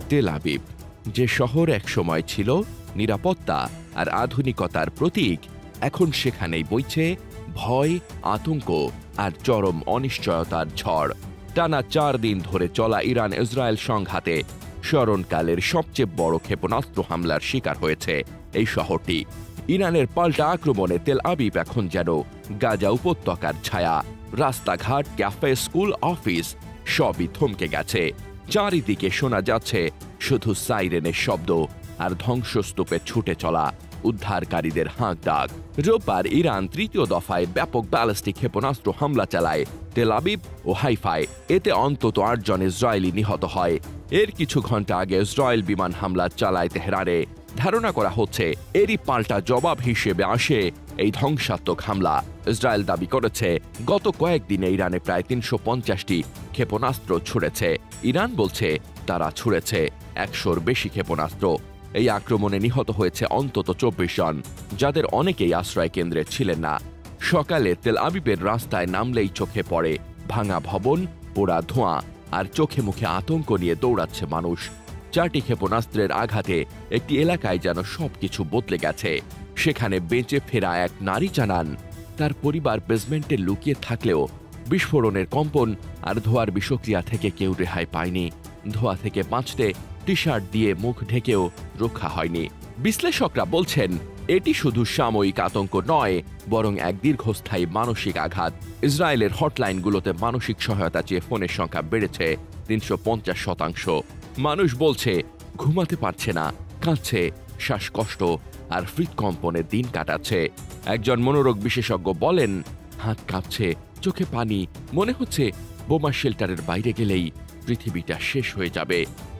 Tel Aviv, যে শহর একসময় ছিল নিরাপত্তা আর আধুনিকতার প্রতীক, এখন সেখানেই বইছে ভয়, আতঙ্ক আর চরম অনিশ্চয়তার ঝড়। টানা 4 দিন ধরে চলা ইরান ইসরায়েল সংঘাতে স্মরণকালের সবচেয়ে বড় ক্ষেপণাস্ত্র হামলার শিকার হয়েছে এই শহরটি। ইরানের পাল্টা আক্রমণে তেল আবিব এখন যেন গাজা উপত্যকার ছায়া। রাস্তাঘাট, ক্যাফে, স্কুল, অফিস সবই থমকে গেছে। চারিদিকে শোনা যাচ্ছে শুধু সাইরেনের শব্দ আর ধ্বংসস্তূপে ছুটে চলা উদ্ধারকারীদের হাঁক ডাক। রোববার ইরান 3য় দফায় ব্যাপক ব্যালিস্টিক ক্ষেপণাস্ত্র হামলা চালায় তেল আবিব ও হাইফায়। এতে অন্তত 8 জন ইসরায়েলি নিহত হয়। এর কিছু ঘন্টা আগে ইসরায়েল বিমান হামলা চালায় তেহরানে। ধারণা করা হচ্ছে এরই পাল্টা জবাব হিসেবে আসে এই ধ্বংসাত্মক হামলা। ইসরায়েল দাবি করেছে গত কয়েকদিনে ইরানে প্রায় 350টি ক্ষেপণাস্ত্র ছুড়েছে। ইরান বলছে তারা ছুড়েছে 100-র বেশি ক্ষেপণাস্ত্র। এই আক্রমণে নিহত হয়েছে অন্তত 24 জন, যাদের অনেকেই আশ্রয় কেন্দ্রে ছিলেন না। সকালে তেল আবিবের রাস্তায় নামলেই চোখে পড়ে ভাঙা ভবন, পোড়া ধোঁয়া আর চোখে মুখে আতঙ্ক নিয়ে দৌড়াচ্ছে মানুষ। 4টি ক্ষেপণাস্ত্রের আঘাতে একটি এলাকায় যেন সবকিছু বদলে গেছে। সেখানে বেঁচে ফেরা এক নারী জানান তার পরিবার বেসমেন্টে লুকিয়ে থাকলেও বিস্ফোরণের কম্পন আর ধোঁয়ার বিষক্রিয়া থেকে কেউ রেহাই পায়নি। ধোঁয়া থেকে বাঁচতে টি-শার্ট দিয়ে মুখ ঢেকেও রক্ষা হয়নি। বিশ্লেষকরা বলছেন এটি শুধু সাময়িক আতঙ্ক নয়, বরং এক দীর্ঘস্থায়ী মানসিক আঘাত। ইসরায়েলের হটলাইনগুলোতে মানসিক সহায়তা চেয়ে ফোনের সংখ্যা বেড়েছে 350%। মানুষ বলছে ঘুমাতে পারছে না, কাঁদছে, শ্বাসকষ্ট আর হৃদকম্পনে দিন কাটাচ্ছে। একজন মনোরোগ বিশেষজ্ঞ বলেন হাত কাঁপছে, চোখে পানি, মনে হচ্ছে বোমা শেল্টারের বাইরে গেলেই পৃথিবীটা শেষ হয়ে যাবে।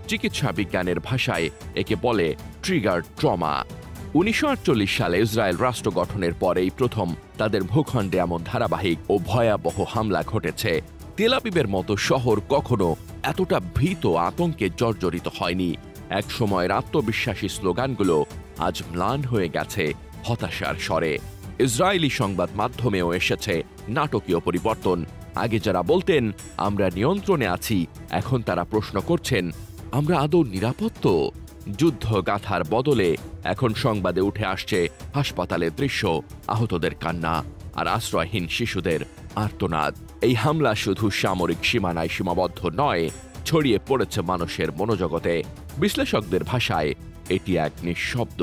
চিকিৎসা বিজ্ঞানের ভাষায় একে বলে ট্রিগার ট্রমা। 1948 সালে ইসরায়েল রাষ্ট্র গঠনের পরেই প্রথম তাদের ভূখণ্ডে এমন ধারাবাহিক ও ভয়াবহ হামলা ঘটেছে। তেল আবিবের মতো শহর কখনো এতটা ভীত আতঙ্কে জর্জরিত হয়নি। এক সময়ের আত্মবিশ্বাসী স্লোগানগুলো আজ ম্লান হয়ে গেছে হতাশার স্বরে। ইসরায়েলি সংবাদ মাধ্যমেও এসেছে নাটকীয় পরিবর্তন। আগে যারা বলতেন আমরা নিয়ন্ত্রণে আছি, এখন তারা প্রশ্ন করছেন আমরা আদৌ নিরাপদ তো? যুদ্ধ গাথার বদলে এখন সংবাদে উঠে আসছে হাসপাতালের দৃশ্য, আহতদের কান্না আর আশ্রয়হীন শিশুদের আর্তনাদ। এই হামলা শুধু সামরিক সীমানায় সীমাবদ্ধ নয়, ছড়িয়ে পড়েছে মানুষের মনোজগতে। বিশ্লেষকদের ভাষায় এটি এক নিঃশব্দ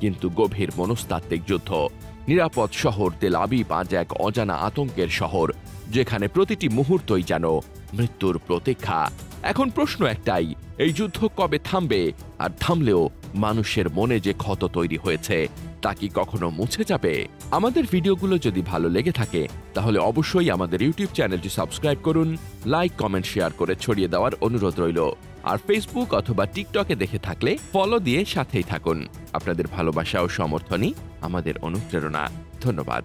কিন্তু গভীর মনস্তাত্ত্বিক যুদ্ধ। নিরাপদ শহর তেল আবিব আজ এক অজানা আতঙ্কের শহর, যেখানে প্রতিটি মুহূর্তই যেন মৃত্যুর প্রতীক্ষা। এখন প্রশ্ন একটাই, এই যুদ্ধ কবে থামবে? আর থামলেও মানুষের মনে যে ক্ষত তৈরি হয়েছে তা কি কখনো মুছে যাবে? আমাদের ভিডিওগুলো যদি ভালো লেগে থাকে তাহলে অবশ্যই আমাদের ইউটিউব চ্যানেলটি সাবস্ক্রাইব করুন, লাইক, কমেন্ট, শেয়ার করে ছড়িয়ে দেওয়ার অনুরোধ রইল। আর ফেসবুক অথবা টিকটকে দেখে থাকলে ফলো দিয়ে সাথেই থাকুন। আপনাদের ভালোবাসা ও সমর্থনই আমাদের অনুপ্রেরণা। ধন্যবাদ।